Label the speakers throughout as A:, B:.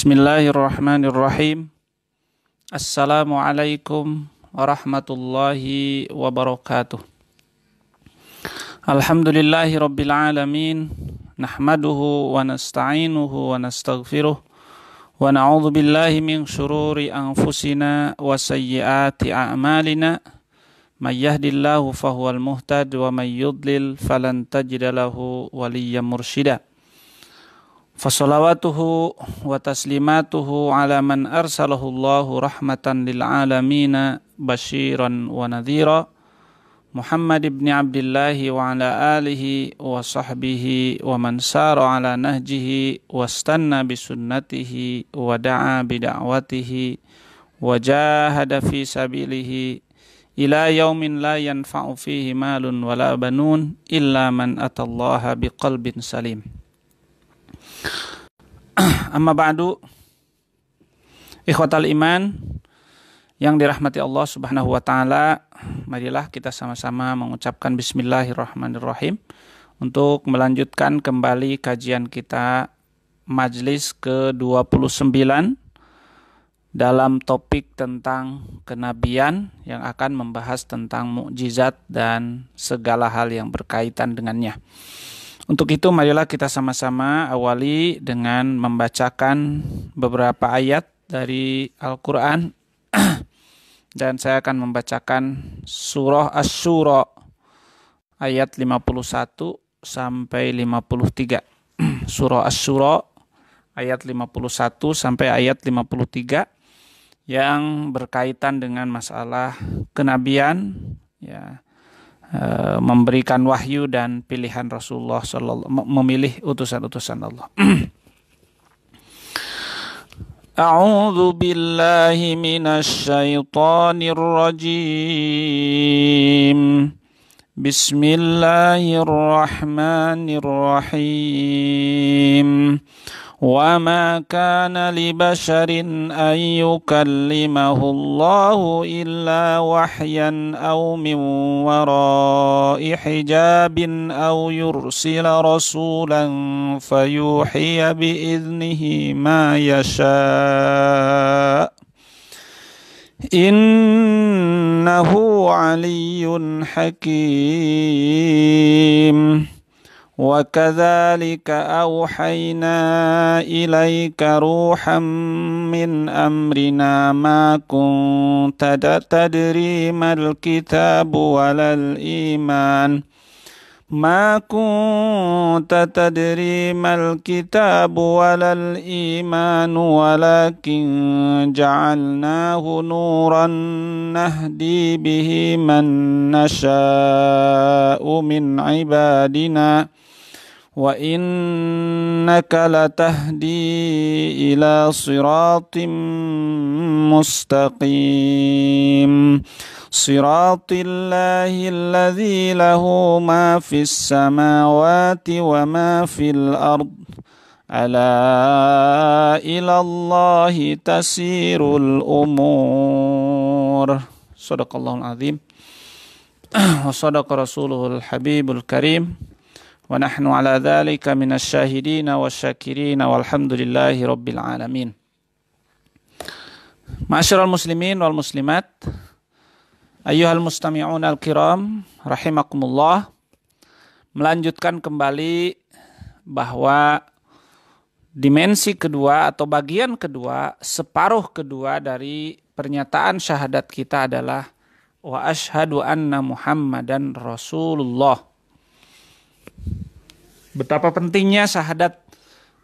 A: Bismillahirrahmanirrahim. Assalamualaikum warahmatullahi wabarakatuh. Alhamdulillahi rabbil alamin. Nahmaduhu wa nasta'inuhu wa nastaghfiruh. Wa na'udzu billahi min syururi anfusina wa sayyiati a'malina. May yahdihillahu fahuwal muhtad wa may yudlil falan tajida lahu waliyyan mursyida. Fassalawatuhu wa taslimatuhu ala man arsalahu Allahu rahmatan lil alamina basyiran wa nadhira Muhammad ibn Abdullah wa ala alihi wa sahbihi wa man sara ala nahjihi wa stanna bi sunnatihi wa da'a bi da'watihi wa jahada fi sabilihi ila yaumin la yanfa'u fihi malun wala banun illa man atallaha biqalbin salim. Amma ba'du, ikhwatal iman yang dirahmati Allah subhanahu wa ta'ala, marilah kita sama-sama mengucapkan bismillahirrahmanirrahim untuk melanjutkan kembali kajian kita majlis ke-29 dalam topik tentang kenabian yang akan membahas tentang mukjizat dan segala hal yang berkaitan dengannya. Untuk itu marilah kita sama-sama awali dengan membacakan beberapa ayat dari Al-Quran dan saya akan membacakan surah Asy-Syura ayat 51 sampai 53. Surah Asy-Syura ayat 51 sampai ayat 53 yang berkaitan dengan masalah kenabian, ya, memberikan wahyu dan pilihan Rasulullah memilih utusan-utusan Allah. A'udzu billahi minasy syaithanir rajim. Bismillahirrahmanirrahim. Wa ma kana li basharin an yukallimahu Allahu illa wahyan aw min wara'i hijabin aw yursila rasulan fayuhiya bi idnihi ma yasha' innahu aliyyun hakim. وَكَذَلِكَ أَوْحَيْنَا إِلَيْكَ رُوحًا مِّنْ أَمْرِنَا مَا كُنتَ تَدْرِي مَا الْكِتَابُ وَلَا الْإِيمَانُ وَلَكِنْ جَعَلْنَاهُ نُورًا نَهْدِي بِهِ مَن نَّشَاءُ مِنْ عِبَادِنَا وَإِنَّكَ لَتَهْدِي إِلَى صِرَاطٍ مُّسْتَقِيمٍ صِرَاطِ اللَّهِ الَّذِي لَهُ مَا فِي السَّمَاوَاتِ وَمَا فِي الْأَرْضِ أَلَا إِلَى اللَّهِ تَسِيرُ الْأُمُورُ Shadaqallahul azim wa shadaqa rasuluhul habibul karim wa nahnu ala dzalika minasyahidina wasyakirina walhamdulillahi rabbil alamin. Ma'asyiral muslimin wal muslimat, ayyuhal mustami'un al-kiram rahimakumullah. Melanjutkan kembali bahwa dimensi kedua atau bagian kedua, separuh kedua dari pernyataan syahadat kita adalah wa asyhadu anna Muhammadan Rasulullah. Betapa pentingnya syahadat,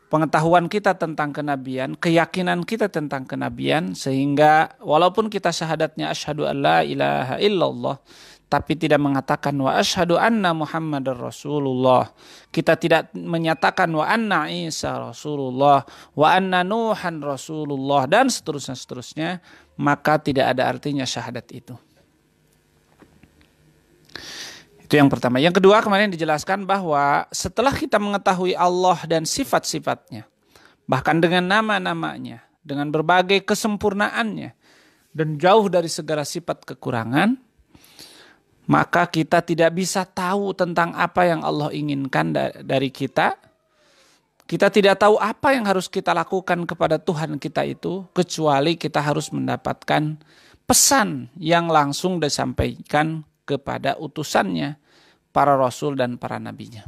A: pengetahuan kita tentang kenabian, keyakinan kita tentang kenabian, sehingga walaupun kita syahadatnya asyhadu an la ilaha illallah, tapi tidak mengatakan wa asyhadu anna Muhammadar Rasulullah, kita tidak menyatakan wa anna Isa Rasulullah, wa anna Nuhan Rasulullah, dan seterusnya, maka tidak ada artinya syahadat itu. Itu yang pertama. Yang kedua, kemarin dijelaskan bahwa setelah kita mengetahui Allah dan sifat-sifatnya, bahkan dengan nama-namanya, dengan berbagai kesempurnaannya, dan jauh dari segala sifat kekurangan, maka kita tidak bisa tahu tentang apa yang Allah inginkan dari kita. Kita tidak tahu apa yang harus kita lakukan kepada Tuhan kita itu, kecuali kita harus mendapatkan pesan yang langsung disampaikan kepada utusannya, para rasul dan para nabinya.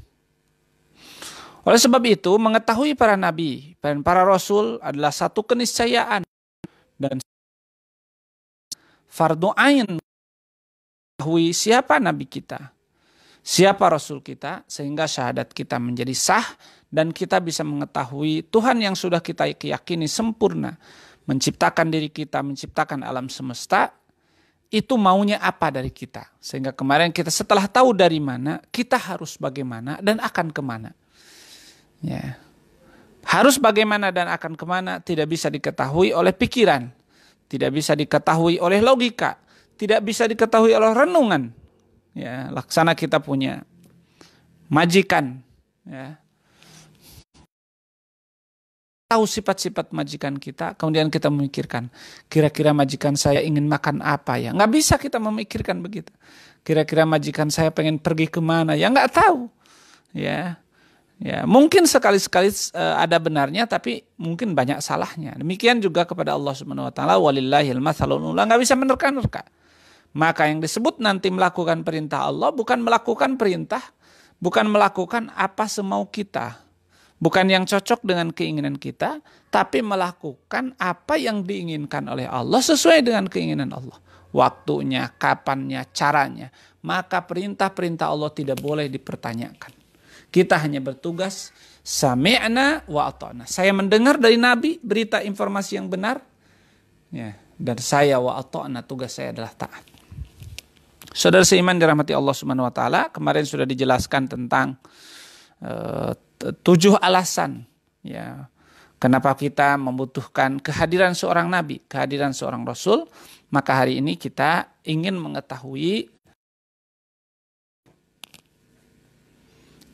A: Oleh sebab itu, mengetahui para nabi dan para rasul adalah satu keniscayaan dan fardu ain mengetahui siapa nabi kita, siapa rasul kita, sehingga syahadat kita menjadi sah dan kita bisa mengetahui Tuhan yang sudah kita yakini sempurna menciptakan diri kita, menciptakan alam semesta, itu maunya apa dari kita. Sehingga kemarin kita setelah tahu dari mana, kita harus bagaimana dan akan kemana. Ya. Harus bagaimana dan akan kemana tidak bisa diketahui oleh pikiran, tidak bisa diketahui oleh logika, tidak bisa diketahui oleh renungan. Ya, laksana kita punya majikan, ya. Tahu sifat-sifat majikan kita, kemudian kita memikirkan, kira-kira majikan saya ingin makan apa ya? Nggak bisa kita memikirkan begitu. Kira-kira majikan saya pengen pergi kemana ya? Nggak tahu. Ya, mungkin sekali-sekali ada benarnya, tapi mungkin banyak salahnya. Demikian juga kepada Allah Subhanahu Wa Taala, walillahil matsalul a'la, nggak bisa menerka-nerka. Maka yang disebut nanti melakukan perintah Allah bukan melakukan perintah, bukan melakukan apa semau kita. Bukan yang cocok dengan keinginan kita, tapi melakukan apa yang diinginkan oleh Allah sesuai dengan keinginan Allah. Waktunya, kapannya, caranya. Maka perintah-perintah Allah tidak boleh dipertanyakan. Kita hanya bertugas, sami'na wa ata'na. Saya mendengar dari Nabi berita informasi yang benar, ya, dan saya wa ata'na, tugas saya adalah taat. Saudara seiman dirahmati Allah Subhanahu Wa Taala, kemarin sudah dijelaskan tentang 7 alasan, ya, kenapa kita membutuhkan kehadiran seorang nabi, kehadiran seorang rasul. Maka hari ini kita ingin mengetahui,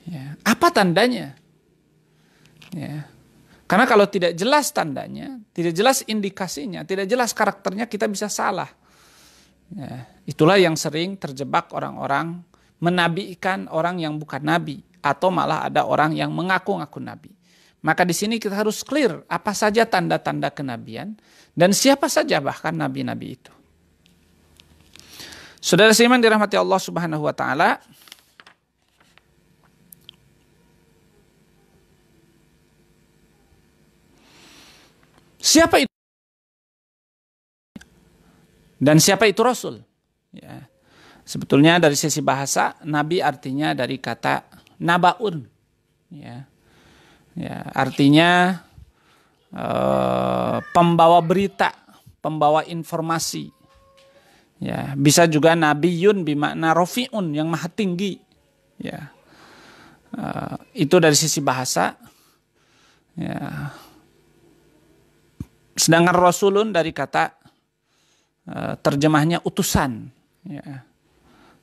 A: ya, apa tandanya, ya. Karena kalau tidak jelas tandanya, tidak jelas indikasinya, tidak jelas karakternya, kita bisa salah, ya. Itulah yang sering terjebak orang-orang menabikan orang yang bukan nabi, atau malah ada orang yang mengaku-ngaku nabi. Maka di sini kita harus clear apa saja tanda-tanda kenabian dan siapa saja bahkan nabi-nabi itu. Saudara seiman dirahmati Allah Subhanahu Wa Taala, siapa itu dan siapa itu rasul? Ya. Sebetulnya dari sisi bahasa, nabi artinya dari kata nabaun, ya, artinya pembawa berita, pembawa informasi, ya. Bisa juga nabiyun bimakna rofiun, yang maha tinggi, ya. Itu dari sisi bahasa, ya. Sedangkan rasulun dari kata terjemahnya utusan, ya.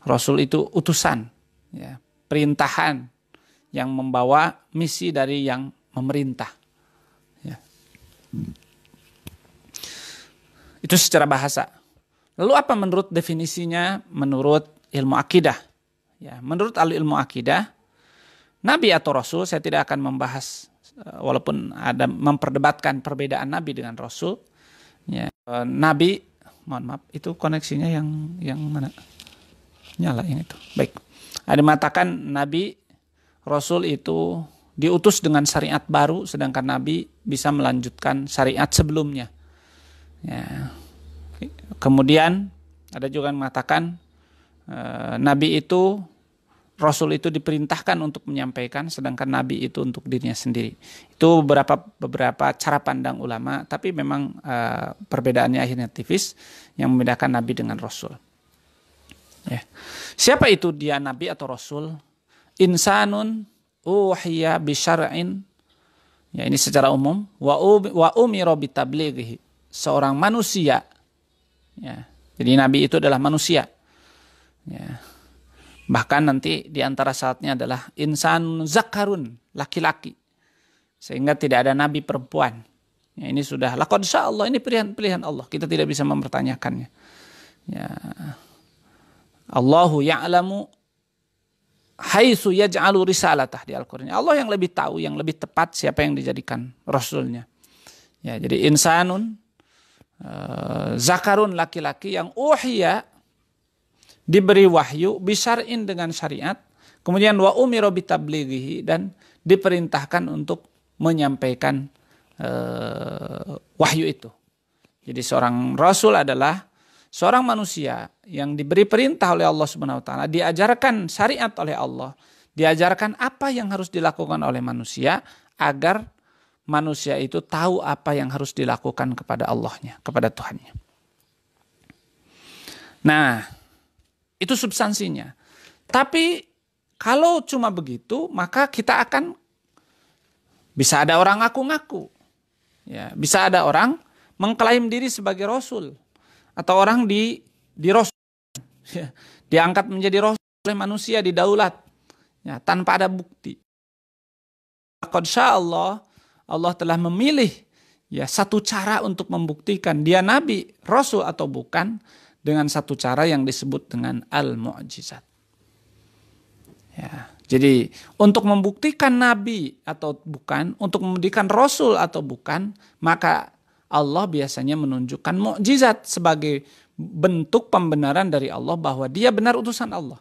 A: Rasul itu utusan, ya, perintahan yang membawa misi dari yang memerintah, ya. Itu secara bahasa. Lalu apa menurut definisinya menurut ilmu akidah? Ya, menurut ahli ilmu akidah, nabi atau rasul, saya tidak akan membahas walaupun ada memperdebatkan perbedaan nabi dengan rasul, ya. Nabi, mohon maaf, itu koneksinya yang mana? Nyala yang itu. Baik. Ada mengatakan nabi, rasul itu diutus dengan syariat baru, sedangkan nabi bisa melanjutkan syariat sebelumnya. Ya. Kemudian ada juga yang mengatakan nabi itu, rasul itu diperintahkan untuk menyampaikan, sedangkan nabi itu untuk dirinya sendiri. Itu beberapa cara pandang ulama, tapi memang perbedaannya akhirnya tipis yang membedakan nabi dengan rasul. Ya. Siapa itu dia nabi atau rasul? Insanun uhiya bisyar'in, ya, ini secara umum, wa umira bitablighihi, seorang manusia, ya. Jadi nabi itu adalah manusia, ya. Bahkan nanti di antara syaratnya adalah insan zakarun, laki-laki, sehingga tidak ada nabi perempuan, ya. Ini sudah laqad sya'allah, ini pilihan Allah, kita tidak bisa mempertanyakannya, ya. Allahu ya'lamu haitsu yaj'alu risalatah di Al-Qur'an. Allah yang lebih tahu, yang lebih tepat siapa yang dijadikan rasulnya. Ya, jadi insanun zakarun, laki-laki yang uhiya, diberi wahyu bisyar'in, dengan syariat, kemudian wa umira bitablighihi, dan diperintahkan untuk menyampaikan wahyu itu. Jadi seorang rasul adalah seorang manusia yang diberi perintah oleh Allah Subhanahu wa taala, diajarkan syariat oleh Allah, diajarkan apa yang harus dilakukan oleh manusia agar manusia itu tahu apa yang harus dilakukan kepada Allahnya, kepada Tuhannya. Nah, itu substansinya. Tapi kalau cuma begitu, maka kita akan bisa ada orang ngaku-ngaku. Ya, bisa ada orang mengklaim diri sebagai rasul, atau orang di rasul, ya, diangkat menjadi rasul oleh manusia, didaulat, ya, tanpa ada bukti. Qad sya'allah, Allah telah memilih, ya, satu cara untuk membuktikan dia nabi, rasul atau bukan, dengan satu cara yang disebut dengan al-mu'jizat. Ya, jadi untuk membuktikan nabi atau bukan, untuk membuktikan rasul atau bukan, maka Allah biasanya menunjukkan mukjizat sebagai bentuk pembenaran dari Allah bahwa dia benar utusan Allah.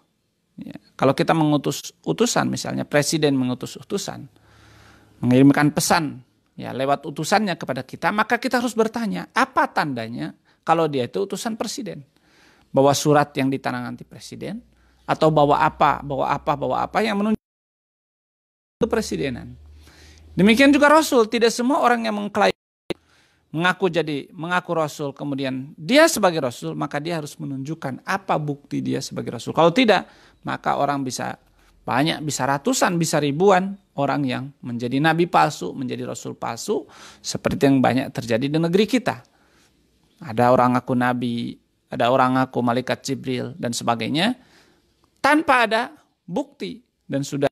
A: Ya, kalau kita mengutus utusan, misalnya presiden mengutus utusan, mengirimkan pesan, ya, lewat utusannya kepada kita, maka kita harus bertanya, apa tandanya kalau dia itu utusan presiden? Bawa surat yang ditandatangani presiden, atau bawa apa yang menunjukkan kepresidenan. Demikian juga rasul, tidak semua orang yang mengklaim mengaku rasul, kemudian dia sebagai rasul, maka dia harus menunjukkan apa bukti dia sebagai rasul. Kalau tidak, maka orang bisa banyak, bisa ratusan, bisa ribuan orang yang menjadi nabi palsu, menjadi rasul palsu, seperti yang banyak terjadi di negeri kita. Ada orang ngaku nabi, ada orang ngaku malaikat Jibril dan sebagainya, tanpa ada bukti, dan sudah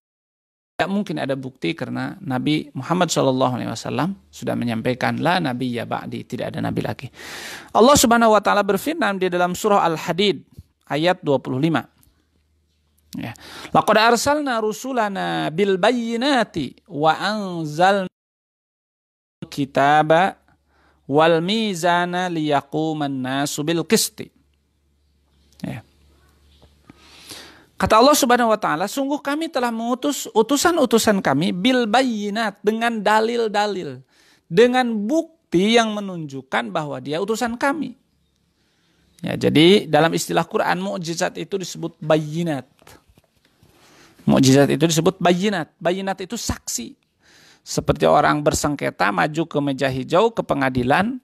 A: tidak mungkin ada bukti karena Nabi Muhammad SAW sudah menyampaikan la nabiyya ba'di, tidak ada nabi lagi. Allah Subhanahu wa taala berfirman di dalam surah Al-Hadid ayat 25. Ya. Laqad arsalna rusulana bil bayyinati wa anzalna kitaba wal mizana liyaquman nasu bil qisti. Ya. Kata Allah Subhanahu wa taala, sungguh kami telah mengutus utusan-utusan kami bil bayyinat, dengan dalil-dalil, dengan bukti yang menunjukkan bahwa dia utusan kami. Ya, jadi dalam istilah Quran, mukjizat itu disebut bayyinat. Mukjizat itu disebut bayyinat. Bayyinat itu saksi. Seperti orang bersengketa maju ke meja hijau, ke pengadilan,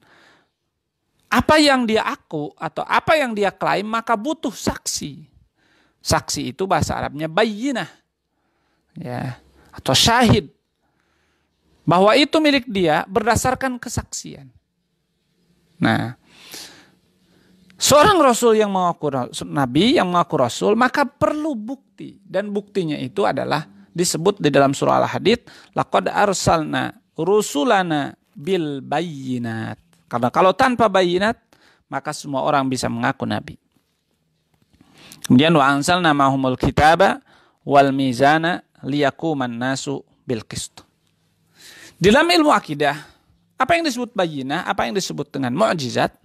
A: apa yang dia aku atau apa yang dia klaim, maka butuh saksi. Saksi itu bahasa Arabnya bayyinah, ya, atau syahid, bahwa itu milik dia berdasarkan kesaksian. Nah, seorang rasul yang mengaku nabi, yang mengaku rasul, maka perlu bukti, dan buktinya itu adalah disebut di dalam surah Al-Hadid, laqad arsalna rusulana bil bayyinat. Karena kalau tanpa bayyinat, maka semua orang bisa mengaku nabi. Kemudian wa anzalna ma'humul kitaba wal mizana liyaquman nasu bil qist. Dalam ilmu akidah, apa yang disebut bayyinah, apa yang disebut dengan mukjizat?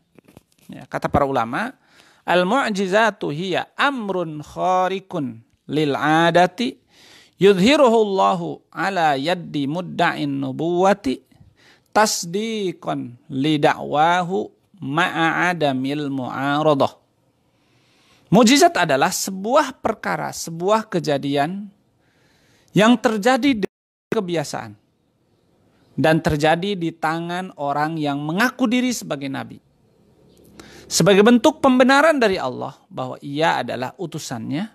A: Ya, kata para ulama, al mu'jizatu hiya amrun khariqun lil 'adati yudhiruhu Allahu ala yaddi mudda'in nubuwati tasdiqan li da'wahu ma'a adamil mu'aradah. Mukjizat adalah sebuah perkara, sebuah kejadian yang terjadi dengan kebiasaan dan terjadi di tangan orang yang mengaku diri sebagai nabi. Sebagai bentuk pembenaran dari Allah bahwa ia adalah utusannya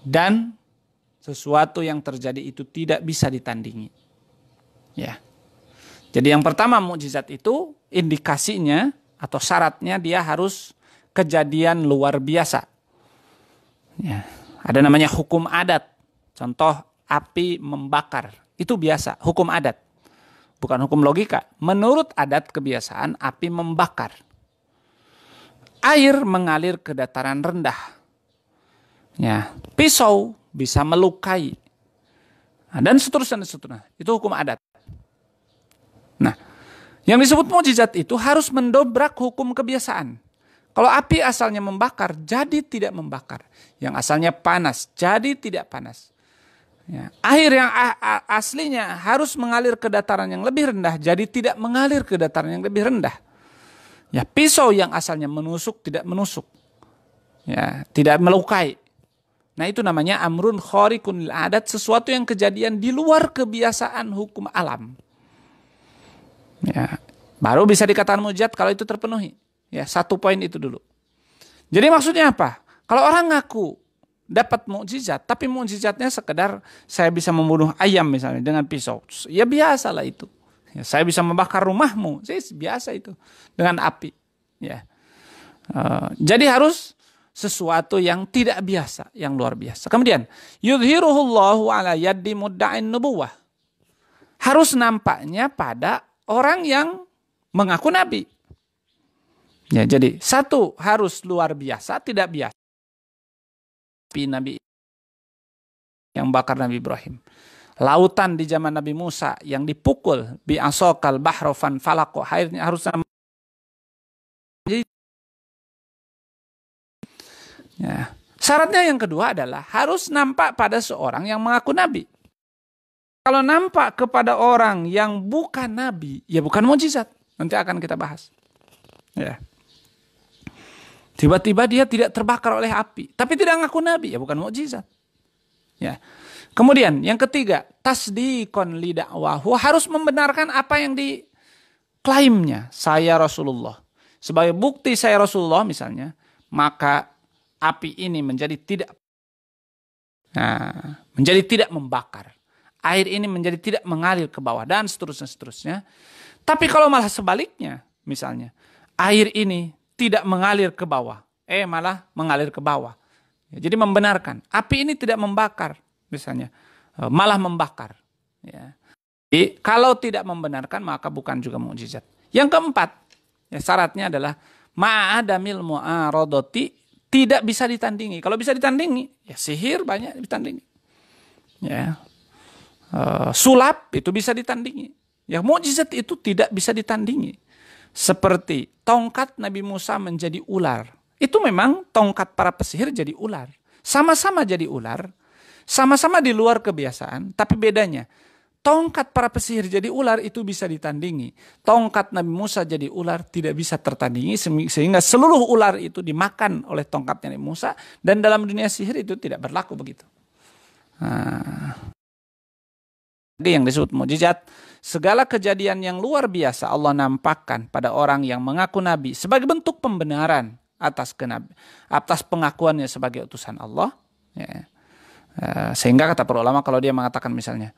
A: dan sesuatu yang terjadi itu tidak bisa ditandingi. Ya. Jadi yang pertama, mukjizat itu indikasinya atau syaratnya dia harus kejadian luar biasa. Ya, ada namanya hukum adat. Contoh, api membakar. Itu biasa, hukum adat. Bukan hukum logika. Menurut adat kebiasaan, api membakar. Air mengalir ke dataran rendah. Ya, pisau bisa melukai, dan seterusnya, dan seterusnya. Itu hukum adat. Nah, yang disebut mukjizat itu harus mendobrak hukum kebiasaan. Kalau api asalnya membakar, jadi tidak membakar. Yang asalnya panas, jadi tidak panas. Ya. Air yang aslinya harus mengalir ke dataran yang lebih rendah, jadi tidak mengalir ke dataran yang lebih rendah. Ya, pisau yang asalnya menusuk, tidak menusuk. Ya, tidak melukai. Nah, itu namanya amrun khariqun lil adat, sesuatu yang kejadian di luar kebiasaan hukum alam. Ya, baru bisa dikatakan mukjizat kalau itu terpenuhi. Ya, 1 poin itu dulu. Jadi maksudnya apa? Kalau orang ngaku dapat mukjizat, tapi mukjizatnya sekedar saya bisa membunuh ayam misalnya dengan pisau, ya biasalah itu. Ya, saya bisa membakar rumahmu, biasa itu dengan api. Ya, jadi harus sesuatu yang tidak biasa, yang luar biasa. Kemudian yudhiruhullahu ala yaddi mudda'in nubuwah. Harus nampaknya pada orang yang mengaku nabi. Ya, jadi 1 harus luar biasa, tidak biasa. Nabi yang bakar Nabi Ibrahim. Lautan di zaman Nabi Musa yang dipukul bi asokal bahrofan falako, airnya harus ya. Syaratnya yang kedua adalah harus nampak pada seorang yang mengaku nabi. Kalau nampak kepada orang yang bukan nabi, ya bukan mukjizat. Nanti akan kita bahas. Ya. Tiba-tiba dia tidak terbakar oleh api, tapi tidak ngaku nabi, ya bukan mukjizat. Ya. Kemudian yang ketiga, tasdiqon li da'wahu, harus membenarkan apa yang diklaimnya, saya Rasulullah. Sebagai bukti saya Rasulullah misalnya, maka api ini menjadi tidak membakar. Air ini menjadi tidak mengalir ke bawah dan seterusnya. Tapi kalau malah sebaliknya, misalnya air ini tidak mengalir ke bawah, malah mengalir ke bawah. Ya, jadi membenarkan api ini tidak membakar, misalnya malah membakar. Ya. Jadi kalau tidak membenarkan maka bukan juga mukjizat. Yang keempat, ya, syaratnya adalah ma'adamil mu'aradati, tidak bisa ditandingi. Kalau bisa ditandingi, ya sihir banyak ditandingi. Ya. Sulap itu bisa ditandingi. Ya, mukjizat itu tidak bisa ditandingi. Seperti tongkat Nabi Musa menjadi ular. Itu memang tongkat para pesihir jadi ular. Sama-sama jadi ular. Sama-sama di luar kebiasaan. Tapi bedanya, tongkat para pesihir jadi ular itu bisa ditandingi. Tongkat Nabi Musa jadi ular tidak bisa tertandingi. Sehingga seluruh ular itu dimakan oleh tongkatnya Nabi Musa. Dan dalam dunia sihir itu tidak berlaku begitu. Jadi yang disebut mukjizat, segala kejadian yang luar biasa Allah nampakkan pada orang yang mengaku nabi sebagai bentuk pembenaran atas pengakuannya sebagai utusan Allah. Ya. Sehingga kata para ulama, kalau dia mengatakan misalnya,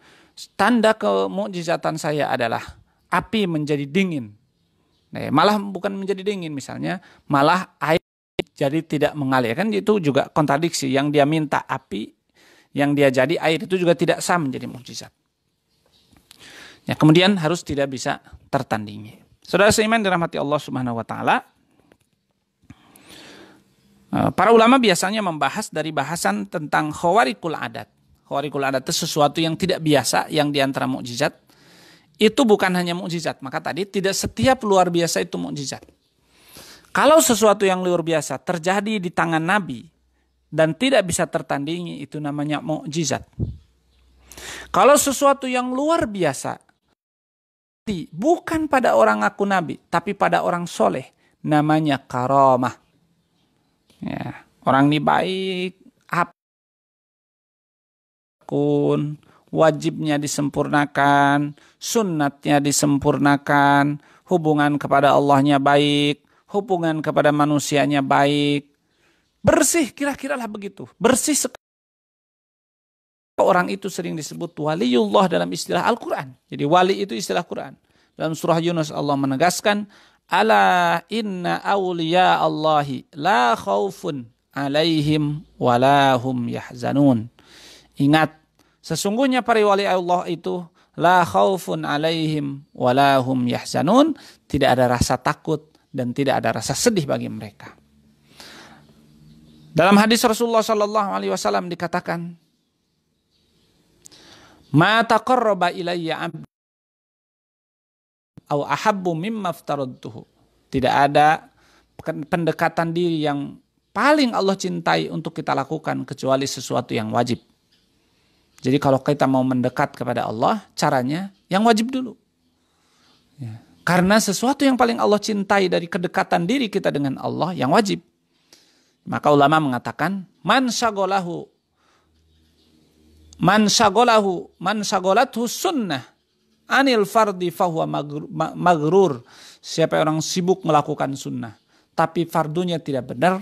A: tanda kemukjizatan saya adalah api menjadi dingin. Nah, malah bukan menjadi dingin misalnya, malah air jadi tidak mengalir. Kan itu juga kontradiksi, yang dia minta api, yang dia jadi air itu juga tidak sah menjadi mukjizat. Ya, kemudian harus tidak bisa tertandingi. Saudara seiman dirahmati Allah Subhanahu wa taala. Para ulama biasanya membahas dari bahasan tentang khawariqul adat. Khawariqul adat itu sesuatu yang tidak biasa, yang diantara mukjizat. Itu bukan hanya mukjizat. Maka tadi tidak setiap luar biasa itu mukjizat. Kalau sesuatu yang luar biasa terjadi di tangan Nabi dan tidak bisa tertandingi, itu namanya mukjizat. Kalau sesuatu yang luar biasa bukan pada orang ngaku nabi, tapi pada orang soleh, namanya karamah. Ya, orang ini baik, wajibnya disempurnakan, sunnatnya disempurnakan, hubungan kepada Allahnya baik, hubungan kepada manusianya baik, bersih, kira-kira lah begitu, bersih sekali. Orang itu sering disebut waliullah dalam istilah Al-Quran. Jadi wali itu istilah Quran. Dalam surah Yunus Allah menegaskan, ala inna awliya Allahi la khawfun alaihim walahum yahzanun. Ingat, sesungguhnya para wali Allah itu la khawfun alaihim walahum yahzanun. Tidak ada rasa takut dan tidak ada rasa sedih bagi mereka. Dalam hadis Rasulullah SAW dikatakan, Ma taqarraba ilayya 'abdi aw ahabbu mimma aftaradtuhu. Tidak ada pendekatan diri yang paling Allah cintai untuk kita lakukan kecuali sesuatu yang wajib. Jadi kalau kita mau mendekat kepada Allah, caranya yang wajib dulu. Ya. Karena sesuatu yang paling Allah cintai dari kedekatan diri kita dengan Allah yang wajib. Maka ulama mengatakan, man syagolathu sunnah anil fardi fahuwa magrur. Siapa orang sibuk melakukan sunnah, tapi fardunya tidak benar,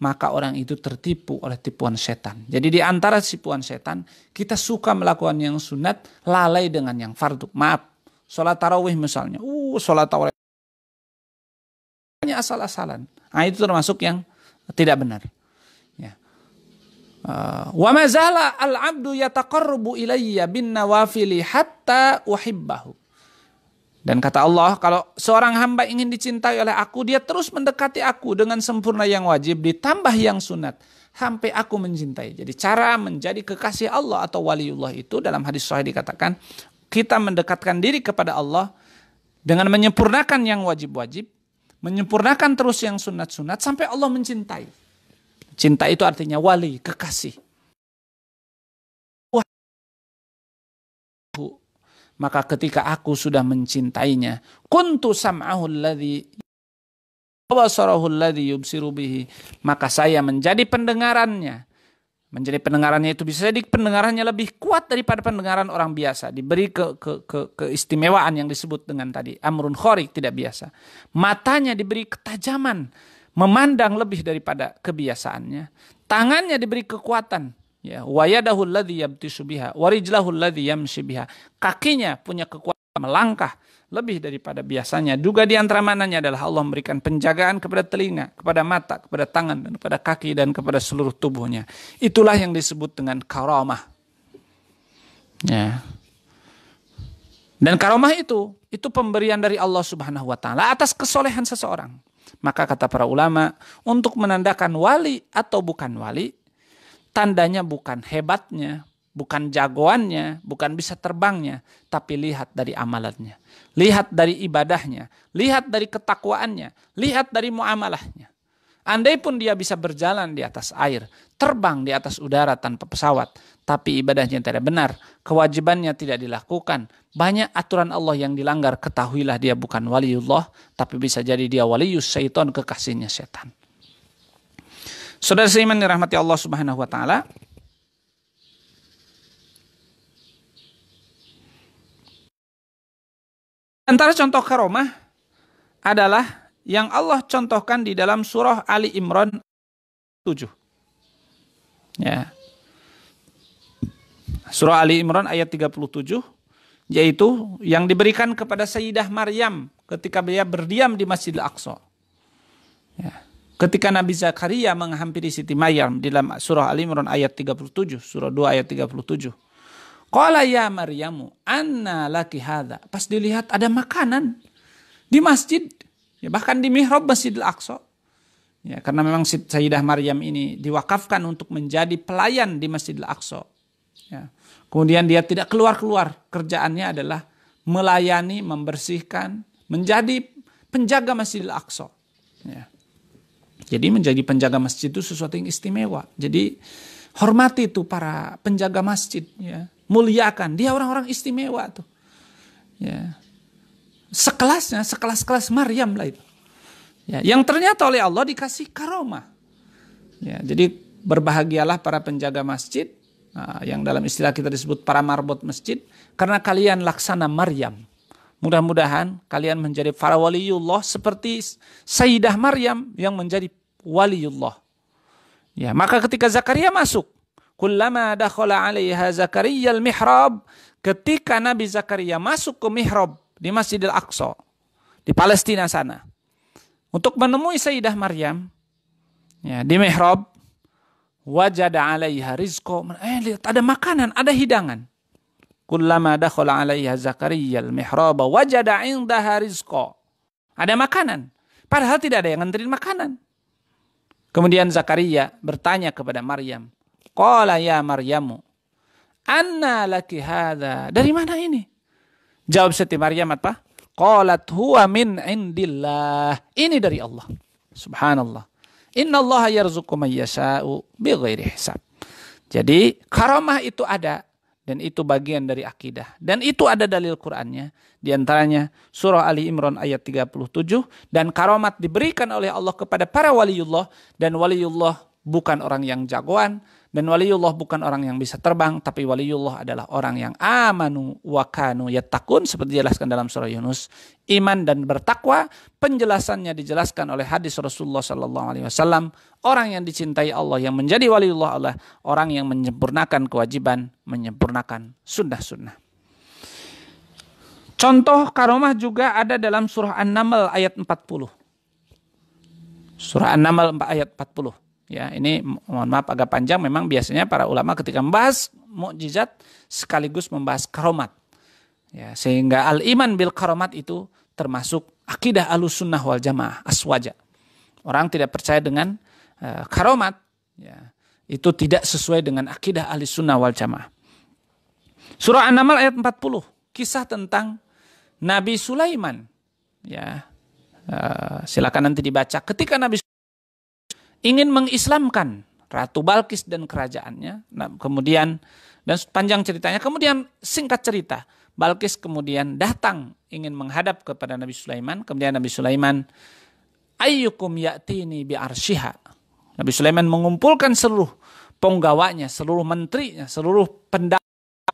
A: maka orang itu tertipu oleh tipuan setan. Jadi di antara tipuan setan, kita suka melakukan yang sunat, lalai dengan yang fardu. Maaf, sholat tarawih misalnya. Sholat tarawih asal-asalan. Nah, itu termasuk yang tidak benar. Ya. Wa mazala al-'abdu yataqarrabu ilayya bin nawafili hatta uhibbahu. Dan kata Allah, kalau seorang hamba ingin dicintai oleh aku, dia terus mendekati aku dengan sempurna yang wajib, ditambah yang sunat, sampai aku mencintai. Jadi cara menjadi kekasih Allah atau waliullah itu dalam hadis sahih dikatakan, kita mendekatkan diri kepada Allah dengan menyempurnakan yang wajib-wajib, menyempurnakan terus yang sunat-sunat, sampai Allah mencintai. Cinta itu artinya wali, kekasih. Maka ketika aku sudah mencintainya, kuntu sam'ahu alladhi wa basarahu alladhi yubsiru bihi, maka saya menjadi pendengarannya. Menjadi pendengarannya itu bisa jadi pendengarannya lebih kuat daripada pendengaran orang biasa. Diberi keistimewaan yang disebut dengan tadi amrun khariq, tidak biasa. Matanya diberi ketajaman, memandang lebih daripada kebiasaannya. Tangannya diberi kekuatan. Ya, wa yadahu alladhi yabtishu biha wa rijlahu alladhi yamshi biha. Kakinya punya kekuatan melangkah lebih daripada biasanya. Juga di antara mananya adalah Allah memberikan penjagaan kepada telinga, kepada mata, kepada tangan, dan kepada kaki, dan kepada seluruh tubuhnya. Itulah yang disebut dengan karamah. Ya. Dan karamah itu pemberian dari Allah Subhanahu wa taala atas kesolehan seseorang. Maka kata para ulama, untuk menandakan wali atau bukan wali, tandanya bukan hebatnya, bukan jagoannya, bukan bisa terbangnya, tapi lihat dari amalannya, lihat dari ibadahnya, lihat dari ketakwaannya, lihat dari muamalahnya. Andai pun dia bisa berjalan di atas air, terbang di atas udara tanpa pesawat, tapi ibadahnya tidak benar, kewajibannya tidak dilakukan, banyak aturan Allah yang dilanggar, ketahuilah dia bukan waliullah, tapi bisa jadi dia walius syaitan, kekasihnya setan. Saudara seiman dirahmati Allah Subhanahu wa taala. Antara contoh karomah adalah yang Allah contohkan di dalam surah Ali Imran 7. Ya. Surah Ali Imran ayat 37, yaitu yang diberikan kepada Sayyidah Maryam ketika dia berdiam di Masjidil Aqsa. Ya. Ketika Nabi Zakaria menghampiri Siti Maryam dalam surah Ali Imran ayat 37, surah 2 ayat 37. Qala ya Maryamu, anna laki hadza. Pas dilihat ada makanan di masjid, ya bahkan di mihrab Masjidil Aqsa. Ya, karena memang Sayyidah Maryam ini diwakafkan untuk menjadi pelayan di Masjidil Aqsa. Ya. Kemudian dia tidak keluar-keluar, kerjaannya adalah melayani, membersihkan, menjadi penjaga Masjidil Aqsa. Ya. Jadi menjadi penjaga masjid itu sesuatu yang istimewa. Jadi hormati itu para penjaga masjid, ya. Muliakan, dia orang-orang istimewa tuh. Ya. Sekelas Maryam lah itu. Ya, yang ternyata oleh Allah dikasih karomah. Ya, jadi berbahagialah para penjaga masjid, yang dalam istilah kita disebut para marbot masjid, karena kalian laksana Maryam. Mudah-mudahan kalian menjadi para waliullah seperti Sayyidah Maryam yang menjadi waliullah. Ya, maka ketika Zakaria masuk, kullama dakhala 'alaiha Zakaria al-mihrab, ketika Nabi Zakaria masuk ke mihrab di Masjidil Aqsa di Palestina sana untuk menemui Sayyidah Maryam, ya, di mihrab, wajada 'alaiha rizqa, lihat ada makanan, ada hidangan. Kullama dakhala 'alaiha Zakaria al-mihrab wajada 'indaha rizqa. Ada makanan, padahal tidak ada yang nganterin makanan. Kemudian Zakaria bertanya kepada Maryam, qala ya Maryamu, Anna laki hadza? Dari mana ini? Jawab Siti Maryam apa? Qalat huwa min indillah. Ini dari Allah. Subhanallah. Innallaha yarzuqu man yasha'u bighairi hisab. Jadi karamah itu ada, dan itu bagian dari akidah, dan itu ada dalil Qur'annya. Di antaranya surah Ali Imran ayat 37, dan karamat diberikan oleh Allah kepada para waliullah, dan waliullah bukan orang yang jagoan, dan waliullah bukan orang yang bisa terbang, tapi waliullah adalah orang yang amanu wa kanu yattaqun, seperti dijelaskan dalam surah Yunus. Iman dan bertakwa, penjelasannya dijelaskan oleh hadis Rasulullah SAW. Orang yang dicintai Allah, yang menjadi waliullah Allah, orang yang menyempurnakan kewajiban, menyempurnakan sunnah-sunnah. Contoh karomah juga ada dalam surah An-Naml ayat 40. Surah An-Naml ayat 40. Ya, ini mohon maaf agak panjang, memang biasanya para ulama ketika membahas mukjizat sekaligus membahas karomat. Ya, sehingga al-iman bil karomat itu termasuk akidah Ahlussunnah wal Jamaah aswaja. Orang tidak percaya dengan karomat, ya, itu tidak sesuai dengan akidah Ahlussunnah wal Jamaah. Surah An-Naml ayat 40, kisah tentang Nabi Sulaiman. Ya, silakan nanti dibaca. Ketika Nabi ingin mengislamkan Ratu Balkis dan kerajaannya. Nah, kemudian, dan panjang ceritanya, kemudian singkat cerita, Balkis kemudian datang ingin menghadap kepada Nabi Sulaiman. Kemudian Nabi Sulaiman, ayyukum ya'tini bi'arsyiha. Nabi Sulaiman mengumpulkan seluruh penggawanya, seluruh menterinya, seluruh pendapat.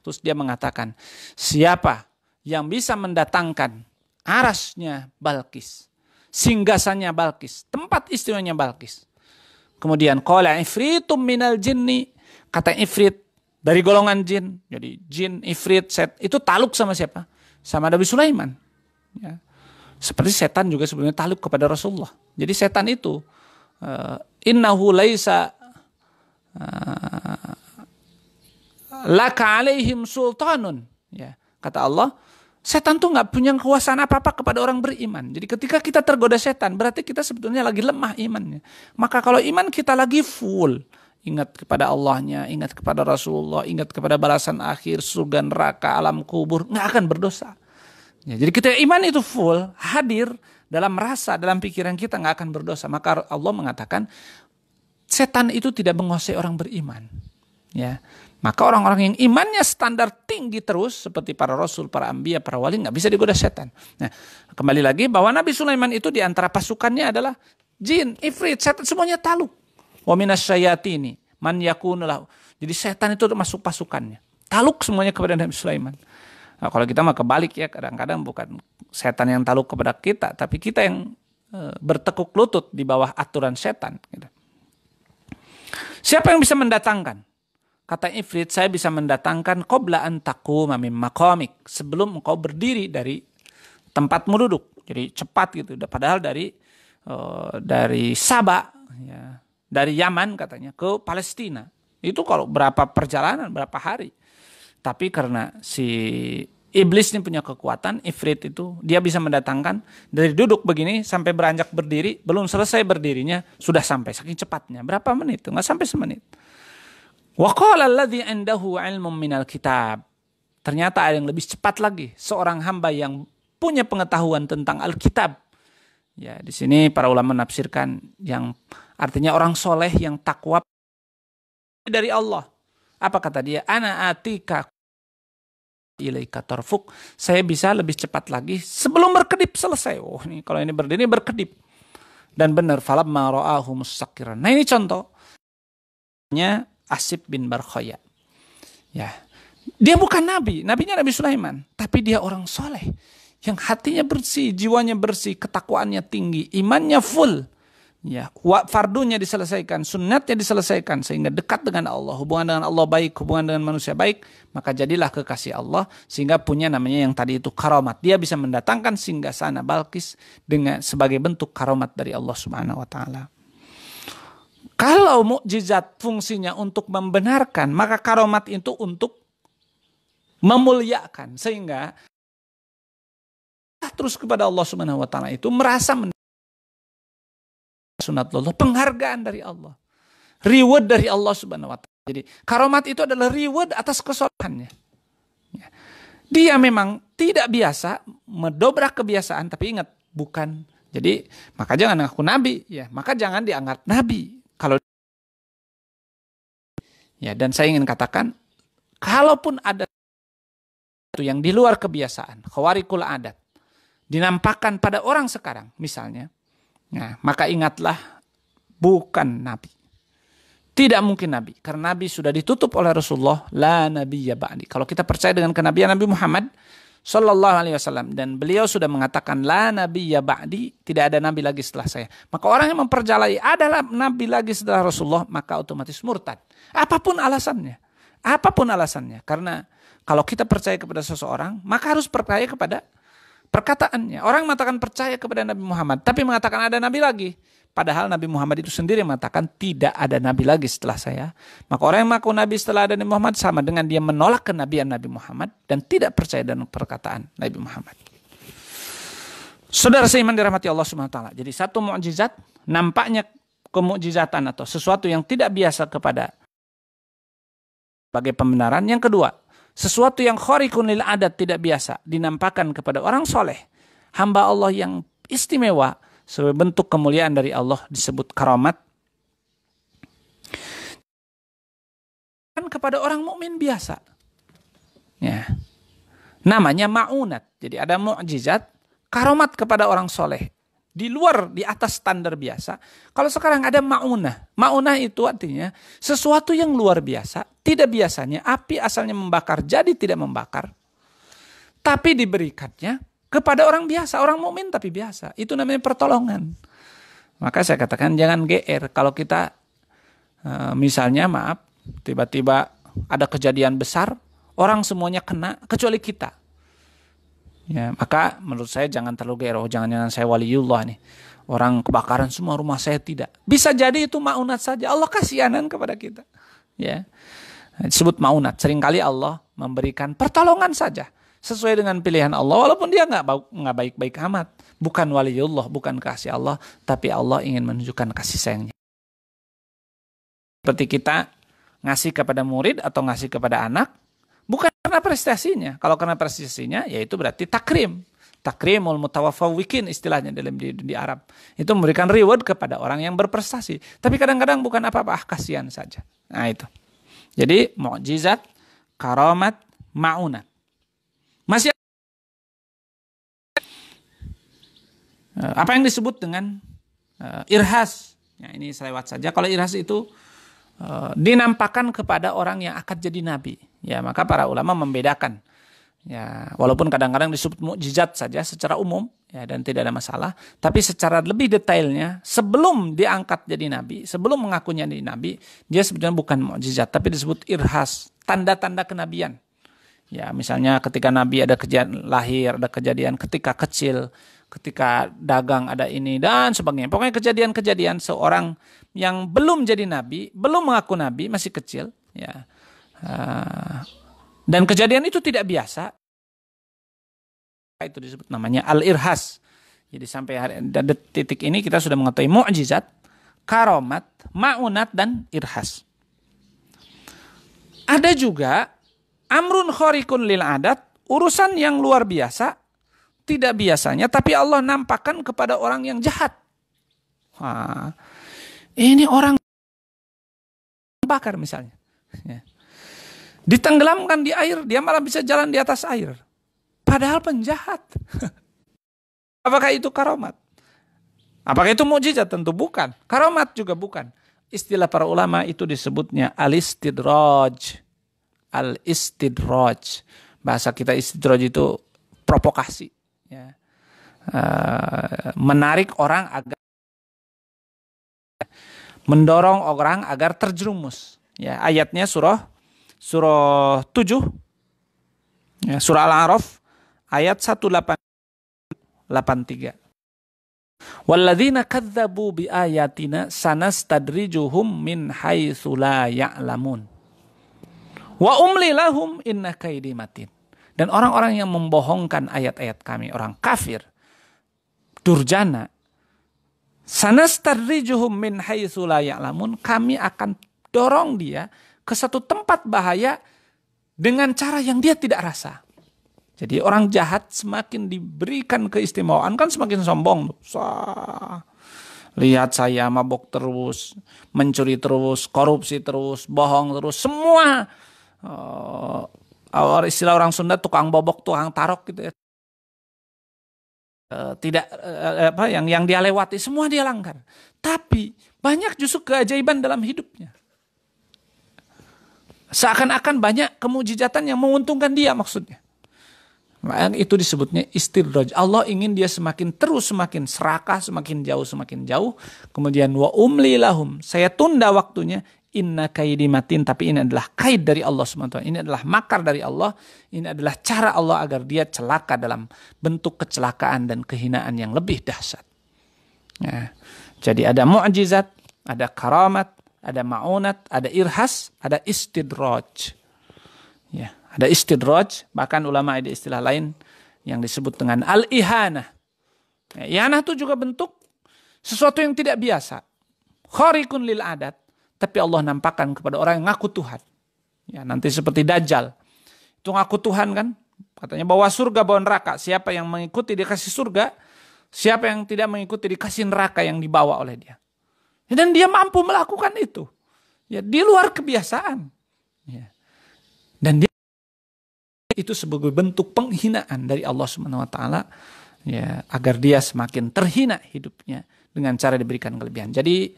A: Terus dia mengatakan, siapa yang bisa mendatangkan arasnya Balkis, singgasannya Balkis, tempat istimewanya Balkis. Kemudian qala ifritum minal jinni, kata ifrit dari golongan jin. Jadi jin, ifrit, set itu taluk sama siapa? Sama Nabi Sulaiman. Ya. Seperti setan juga sebenarnya taluk kepada Rasulullah. Jadi setan itu innahu laisa laka alaihim sultanun. Ya, kata Allah, setan tuh nggak punya kekuasaan apa-apa kepada orang beriman. Jadi ketika kita tergoda setan, berarti kita sebetulnya lagi lemah imannya. Maka kalau iman kita lagi full, ingat kepada Allahnya, ingat kepada Rasulullah, ingat kepada balasan akhir, surga neraka, alam kubur, nggak akan berdosa. Ya, jadi ketika iman itu full, hadir dalam rasa, dalam pikiran kita, nggak akan berdosa. Maka Allah mengatakan, setan itu tidak menguasai orang beriman. Ya. Maka orang-orang yang imannya standar tinggi terus, seperti para rasul, para anbiya, para wali, nggak bisa digoda setan. Nah, kembali lagi bahwa Nabi Sulaiman itu diantara pasukannya adalah jin, ifrit, setan, semuanya taluk. Wa minasyayatini man yakunu lahu. Jadi setan itu masuk pasukannya. Taluk semuanya kepada Nabi Sulaiman. Nah, kalau kita mah kebalik ya, kadang-kadang bukan setan yang taluk kepada kita, tapi kita yang bertekuk lutut di bawah aturan setan. Gitu. Siapa yang bisa mendatangkan? Kata Ifrit, saya bisa mendatangkan qabla an taquma min maqamik, sebelum engkau berdiri dari tempatmu duduk. Jadi cepat gitu. Padahal dari Sabah, ya, dari Yaman katanya ke Palestina. Itu kalau berapa perjalanan, berapa hari. Tapi karena si iblis ini punya kekuatan, Ifrit itu, dia bisa mendatangkan dari duduk begini sampai beranjak berdiri, belum selesai berdirinya sudah sampai, saking cepatnya. Berapa menit? Nggak sampai semenit. Wa qala alladzi 'indahu 'ilmun minal kitab. Ternyata ada yang lebih cepat lagi, seorang hamba yang punya pengetahuan tentang Alkitab. Ya, di sini para ulama menafsirkan yang artinya orang soleh yang takwa dari Allah. Apa kata dia? Ana atika ilaika tarfuk. Saya bisa lebih cepat lagi sebelum berkedip selesai. Oh, ini kalau ini berdiri berkedip. Dan benar, falamma ra'ahu mustaqiran. Nah, ini contohnya Asib bin Barkhaya. Ya. Dia bukan nabi, nabinya Nabi Sulaiman, tapi dia orang soleh yang hatinya bersih, jiwanya bersih, ketakwaannya tinggi, imannya full. Ya, fardunya diselesaikan, sunnatnya diselesaikan sehingga dekat dengan Allah, hubungan dengan Allah baik, hubungan dengan manusia baik, maka jadilah kekasih Allah sehingga punya namanya yang tadi itu karomat. Dia bisa mendatangkan singgasana Balkis dengan sebagai bentuk karomat dari Allah Subhanahu wa taala. Kalau mukjizat fungsinya untuk membenarkan, maka karomat itu untuk memuliakan. Sehingga terus kepada Allah Subhanahu wa taala itu merasa sunatullah, penghargaan dari Allah. Reward dari Allah Subhanahu wa taala. Jadi karomat itu adalah reward atas kesalahannya. Ya. Dia memang tidak biasa, mendobrak kebiasaan, tapi ingat, bukan. Jadi maka jangan ngaku nabi, ya. Maka jangan dianggap nabi. Kalau ya, dan saya ingin katakan, kalaupun ada sesuatu yang di luar kebiasaan, khawarikul adat, dinampakkan pada orang sekarang, misalnya, nah, maka ingatlah, bukan nabi. Tidak mungkin nabi, karena nabi sudah ditutup oleh Rasulullah, la nabiyya ba'di. Kalau kita percaya dengan kenabian Nabi Muhammad sallallahu alaihi wasallam, dan beliau sudah mengatakan la nabiyya ba'di, tidak ada nabi lagi setelah saya. Maka orang yang memperjalai adalah nabi lagi setelah Rasulullah, maka otomatis murtad. Apapun alasannya. Apapun alasannya. Karena kalau kita percaya kepada seseorang, maka harus percaya kepada perkataannya. Orang mengatakan percaya kepada Nabi Muhammad, tapi mengatakan ada nabi lagi. Padahal Nabi Muhammad itu sendiri mengatakan tidak ada nabi lagi setelah saya. Maka orang yang mengaku nabi setelah ada Nabi Muhammad sama dengan dia menolak kenabian Nabi Muhammad dan tidak percaya dengan perkataan Nabi Muhammad. Saudara seiman dirahmati Allah SWT. Jadi satu mukjizat, nampaknya kemukjizatan atau sesuatu yang tidak biasa kepada sebagai pembenaran. Yang kedua, sesuatu yang khariqun lil adat, tidak biasa, dinampakkan kepada orang soleh, hamba Allah yang istimewa, sebagai bentuk kemuliaan dari Allah, disebut karamat. Kan kepada orang mukmin biasa. Ya. Namanya ma'unat. Jadi ada mukjizat, karamat kepada orang soleh. Di luar, di atas standar biasa. Kalau sekarang ada ma'unah. Ma'unah itu artinya sesuatu yang luar biasa. Tidak biasanya api asalnya membakar, jadi tidak membakar. Tapi diberikannya kepada orang biasa, orang mukmin tapi biasa. Itu namanya pertolongan. Maka saya katakan jangan GR. Kalau kita misalnya maaf, tiba-tiba ada kejadian besar, orang semuanya kena kecuali kita. Ya, maka menurut saya jangan terlalu GR. Oh, jangan-jangan saya waliullah nih. Orang kebakaran semua, rumah saya tidak. Bisa jadi itu maunat saja. Allah kasihanan kepada kita. Ya. Disebut maunat. Seringkali Allah memberikan pertolongan saja sesuai dengan pilihan Allah, walaupun dia nggak baik-baik amat, bukan waliullah, bukan kasih Allah, tapi Allah ingin menunjukkan kasih sayangnya. Seperti kita ngasih kepada murid atau ngasih kepada anak, bukan karena prestasinya. Kalau karena prestasinya, ya itu berarti takrim. Takrimul mutawaffawikin istilahnya di Arab. Itu memberikan reward kepada orang yang berprestasi. Tapi kadang-kadang bukan apa-apa, kasihan saja. Nah itu. Jadi mukjizat, karamat, ma'unat. Masih apa yang disebut dengan irhas. Ya, ini saya lewat saja. Kalau irhas itu dinampakkan kepada orang yang akan jadi nabi. Ya, maka para ulama membedakan. Ya, walaupun kadang-kadang disebut mukjizat saja secara umum, ya, dan tidak ada masalah. Tapi secara lebih detailnya, sebelum diangkat jadi nabi, sebelum mengakunya jadi nabi, dia sebenarnya bukan mukjizat, tapi disebut irhas, tanda-tanda kenabian. Ya, misalnya ketika Nabi ada kejadian lahir, ada kejadian ketika kecil, ketika dagang ada ini dan sebagainya. Pokoknya kejadian-kejadian seorang yang belum jadi Nabi, belum mengaku Nabi, masih kecil. Ya. Dan kejadian itu tidak biasa. Itu disebut namanya al-irhas. Jadi sampai titik ini kita sudah mengetahui mukjizat, karamat, ma'unat, dan irhas. Ada juga amrun khariqun lil adat, urusan yang luar biasa, tidak biasanya, tapi Allah nampakkan kepada orang yang jahat. Wah, ini orang bakar misalnya. Ya. Ditenggelamkan di air, dia malah bisa jalan di atas air. Padahal penjahat. Apakah itu karamat? Apakah itu mukjizat? Tentu bukan. Karamat juga bukan. Istilah para ulama itu disebutnya al-istidraj. Al-istidraj. Bahasa kita istidraj itu provokasi. Ya. Menarik orang agar, mendorong orang agar terjerumus. Ya, ayatnya surah 7, ya, surah Al-A'raf ayat 183. Walladzina kadzdzabu biayatina sanastadrijuhum min haitsu la ya'lamun. Wa umli lahum inna kaidi matin. Dan orang-orang yang membohongkan ayat-ayat kami, orang kafir, durjana, sanastadrijuhum min haitsu la ya'lamun, kami akan dorong dia ke satu tempat bahaya dengan cara yang dia tidak rasa. Jadi orang jahat semakin diberikan keistimewaan kan semakin sombong. Lihat saya mabok terus, mencuri terus, korupsi terus, bohong terus, semua. Istilah orang Sunda tukang bobok, tukang tarok gitu ya. Yang dia lewati semua dia langgar. Tapi banyak justru keajaiban dalam hidupnya. Seakan-akan banyak kemujizatan yang menguntungkan dia maksudnya. Itu disebutnya istidraj. Allah ingin dia semakin serakah, semakin jauh. Kemudian wa umli lahum, saya tunda waktunya. Inna kaidi matin, tapi ini adalah kaid dari Allah SWT. Ini adalah makar dari Allah. Ini adalah cara Allah agar dia celaka dalam bentuk kecelakaan dan kehinaan yang lebih dahsyat. Ya. Jadi ada mu'jizat, ada karamat, ada ma'unat, ada irhas, ada istidraj. Ya, ada istidraj, bahkan ulama ada istilah lain yang disebut dengan al-ihanah. Ya, ihanah itu juga bentuk sesuatu yang tidak biasa. Khariqun lil adat. Tapi Allah nampakkan kepada orang yang ngaku Tuhan. Ya, nanti seperti Dajjal. Itu ngaku Tuhan kan. Katanya bawa surga, bawa neraka. Siapa yang mengikuti dikasih surga. Siapa yang tidak mengikuti dikasih neraka yang dibawa oleh dia. Dan dia mampu melakukan itu. Ya, di luar kebiasaan. Ya. Dan dia itu sebagai bentuk penghinaan dari Allah SWT. Ya, agar dia semakin terhina hidupnya dengan cara diberikan kelebihan. Jadi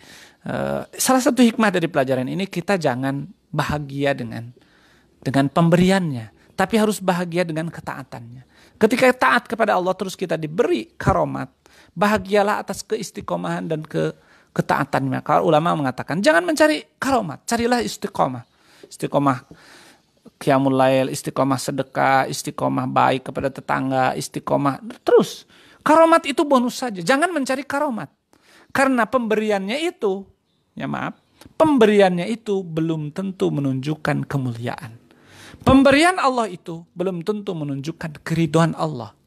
A: salah satu hikmah dari pelajaran ini, kita jangan bahagia dengan pemberiannya, tapi harus bahagia dengan ketaatannya. Ketika taat kepada Allah terus kita diberi karomat, bahagialah atas keistiqomahan dan ketaatannya. Kalau ulama mengatakan jangan mencari karomat, carilah istiqomah. Istiqomah qiyamul lail, istiqomah sedekah, istiqomah baik kepada tetangga, istiqomah terus. Karomat itu bonus saja, jangan mencari karomat. Karena pemberiannya itu belum tentu menunjukkan kemuliaan. Pemberian Allah itu belum tentu menunjukkan keridhaan Allah.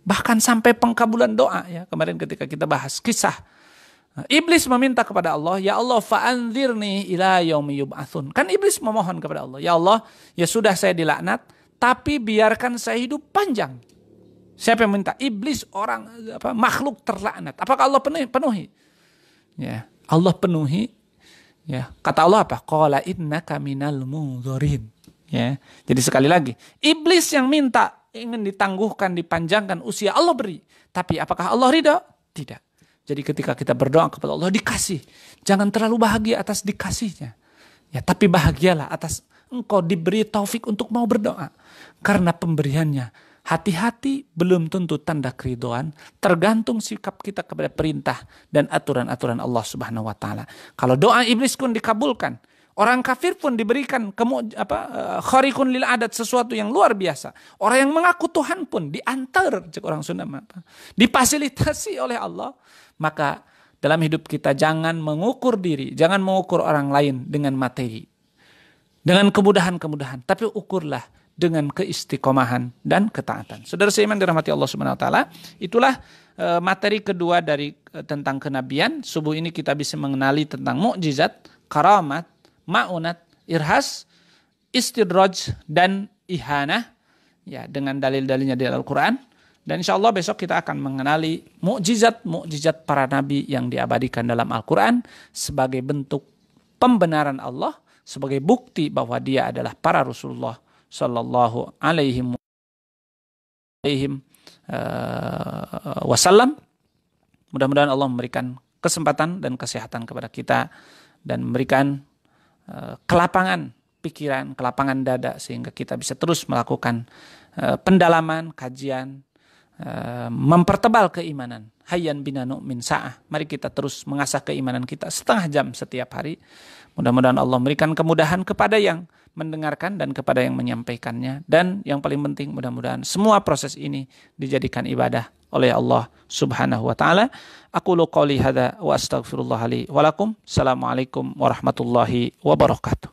A: Bahkan sampai pengkabulan doa ya. Kemarin ketika kita bahas kisah Iblis meminta kepada Allah, ya Allah fa'anzirni ila yaumi yub'atsun. Kan Iblis memohon kepada Allah, ya Allah, ya sudah saya dilaknat, tapi biarkan saya hidup panjang. Siapa yang minta? Iblis, orang makhluk terlaknat. Apakah Allah penuhi? Ya, Allah penuhi. Ya, kata Allah apa? Qala innaka minal munzirin. Ya, jadi sekali lagi, iblis yang minta ingin ditangguhkan, dipanjangkan usia, Allah beri. Tapi apakah Allah ridha? Tidak. Jadi ketika kita berdoa kepada Allah dikasih, jangan terlalu bahagia atas dikasihnya. Ya, tapi bahagialah atas engkau diberi taufik untuk mau berdoa. Karena pemberiannya, hati-hati belum tentu tanda keridhaan, tergantung sikap kita kepada perintah dan aturan-aturan Allah Subhanahu wa taala. Kalau doa iblis pun dikabulkan, orang kafir pun diberikan khariqun lil adat, sesuatu yang luar biasa. Orang yang mengaku Tuhan pun diantar, orang Sunda difasilitasi oleh Allah. Maka dalam hidup kita jangan mengukur diri, jangan mengukur orang lain dengan materi, dengan kemudahan-kemudahan, tapi ukurlah dengan keistiqomahan dan ketaatan. Saudara seiman dirahmati Allah Subhanahu wa taala, itulah materi kedua dari tentang kenabian. Subuh ini kita bisa mengenali tentang mukjizat, karamat, ma'unat, irhas, istidraj dan ihanah ya, dengan dalil-dalilnya di Al-Qur'an. Dan insya Allah besok kita akan mengenali mukjizat para nabi yang diabadikan dalam Al-Quran sebagai bentuk pembenaran Allah, sebagai bukti bahwa dia adalah para Rasulullah Sallallahu Alaihi Wasallam. Mudah-mudahan Allah memberikan kesempatan dan kesehatan kepada kita dan memberikan kelapangan pikiran, kelapangan dada sehingga kita bisa terus melakukan pendalaman, kajian, mempertebal keimanan. Hayyan bina nu'min sa'ah. Mari kita terus mengasah keimanan kita setengah jam setiap hari. Mudah-mudahan Allah memberikan kemudahan kepada yang mendengarkan dan kepada yang menyampaikannya. Dan yang paling penting, mudah-mudahan semua proses ini dijadikan ibadah oleh Allah Subhanahu wa taala. Aqulu qouli hadza wa astaghfirullah li wa lakum. Assalamualaikum warahmatullahi wabarakatuh.